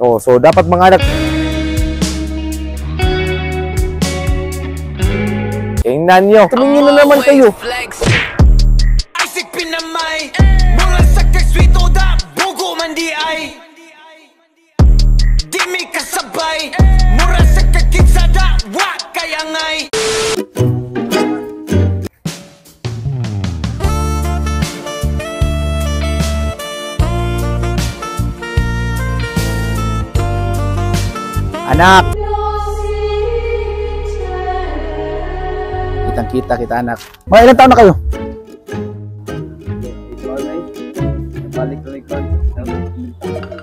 Oh, so dapat mga anak, tingnan nyo. Tumingin na naman kayo. Anak, kitang-kita kita anak. Mga ilang taon na kayo?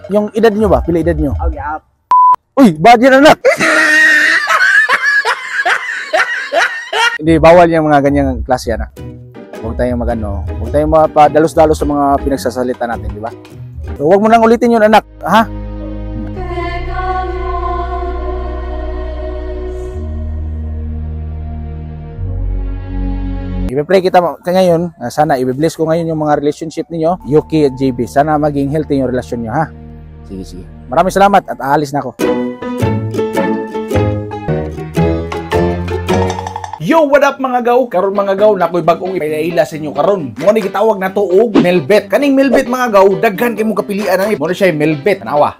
Yung edad nyo ba? Pila edad nyo? Uy, bad yan anak! Hindi, bawal yung mga ganyang klase anak. Huwag tayong magano, huwag tayong mapadalos-dalos sa mga pinagsasalita natin, di ba? So, huwag mo nang ulitin yun anak, ha? I-pray kita ngayon, sana i-bless ko ngayon yung mga relationship niyo, Yuki at JB. Sana maging healthy yung relasyon niyo, ha? Sige, sige. Maraming salamat at aalis na ako. Yo, what up mga gaw? Karon mga gaw, nakoy bagong ipaila sa inyo karon. Mo ni gitawag na to og Melbet. Kaning Melbet mga gaw, daghan kay mo kapilian ani. Mo na siya Melbet, tanawa.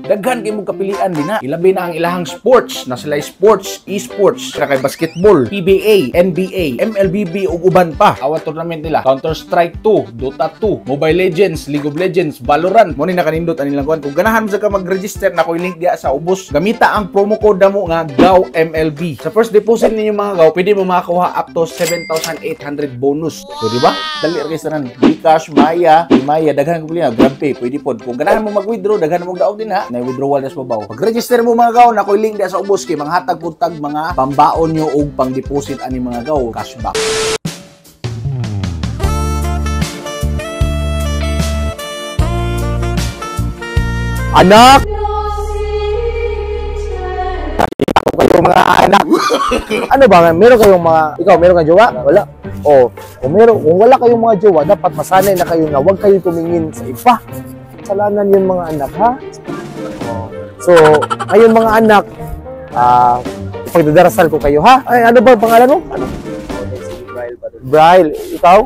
Daghan kay mo kapilian din ha. Ilabi na ang ilahang sports, na sila sports, esports, na kay basketball, PBA, NBA, MLBB ug uban pa. Awat tournament nila, Counter-Strike 2, Dota 2, Mobile Legends, League of Legends, Valorant. Mo ni nakanindot anilang kuan. Kung ganahan mo sa ka mag-register, na koy link diha sa ubos. Gamita ang promo code mo nga GAW MLB. Sa first deposit ninyo mga gaw, pwede mo makakuha up to 7,800 bonus. So di ba? Dali register nan Gcash, Maya, daghan ko liya, GrabPay, pwede pod. Kung ganahan mo mag-withdraw, daghan mo daog din ha. Na withdrawal nas mabaw. Pag-register mo mga gaw, na koy link diha sa ubos kay mga hatag puntag mga pambaon nyo og pang-deposit ani mga gaw, cashback. Anak! Kayo mga anak. Ano ba? Meron kayong mga, ikaw meron kang jowa? Wala. O, kung wala kayong mga jowa, dapat masanay na kayo na huwag kayo tumingin sa iba. Kasalanan yun mga anak, ha? So, ngayon mga anak, pagdadarasal ko kayo, ha? Ay, ano ba pangalan mo? Ano? Braille. Ikaw?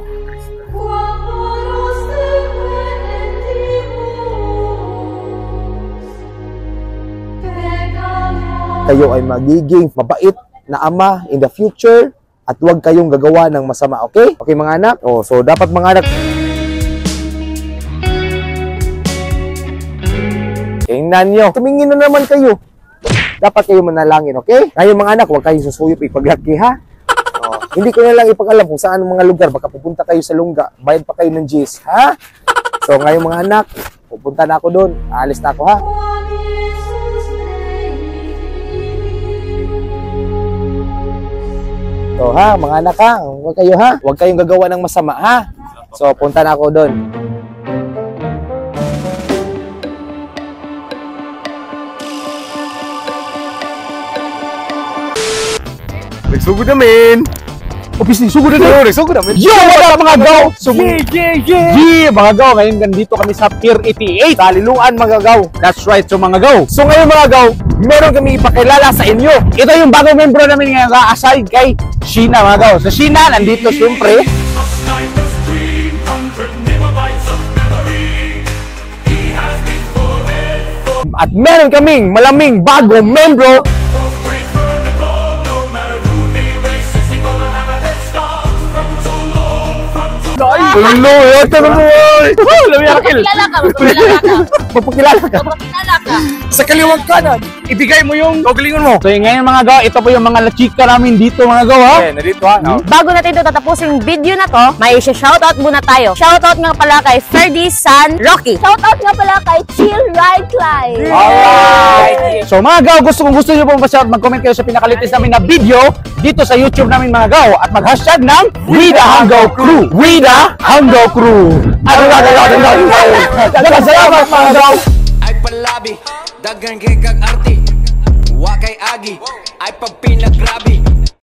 Kayo ay magiging mabait na ama in the future at huwag kayong gagawa ng masama, okay? Okay mga anak? Oh, so dapat mga anak, tingnan nyo. Tumingin na naman kayo. Dapat kayo manalangin, okay? Ngayon mga anak, huwag kayong susuyop ipaglaki, ha? Oh, hindi ko na lang ipag-alam kung saan mga lugar. Baka pupunta kayo sa Lungga. Bayad pa kayo ng G's, ha? So ngayon mga anak, pupunta na ako doon. Aalis na ako, ha? So ha, mga anak ha, huwag kayo ha. Huwag kayong gagawa ng masama, ha? So punta na ako doon. Nagsugod namin! Obviously, sugod na tayo! Nagsugod namin! Yo! Wala mga gaw! Yeah! Mga gaw! Ngayon nandito kami sa Pier 88 sa Liluan mga gaw. That's right, so mga gaw. So ngayon mga gaw, meron kami ipakilala sa inyo. Ito yung bagong membro namin ngayon aside kay Sheena mga gaw. Sa Sheena, nandito siyempre at meron kaming malaming bagong membro. Hello, ito na mo. Magpakilala ka. Sa kaliwag kanan, ibigay mo yung gagalingon mo. So ngayon mga gawa, ito po yung mga chika namin dito mga gawa. Okay, narito ha. Bago natin ito tatapusin yung video na to, may shoutout muna tayo. Shoutout nga pala kay Ferdy San Rocky. Shoutout nga pala kay Chill Ride Clyde. Alright. So mga gawa, kung gusto nyo pong pa-shout, mag-comment kayo sa pinakalitis namin na video dito sa YouTube namin mga gawa at mag-hashtag ng We The Hanggaw Crew. We The Hanggaw Crew. Salamat mga gaw. Ay palabi, dagan kay kag arti. Wa kay agi, ay pag pinagrabi.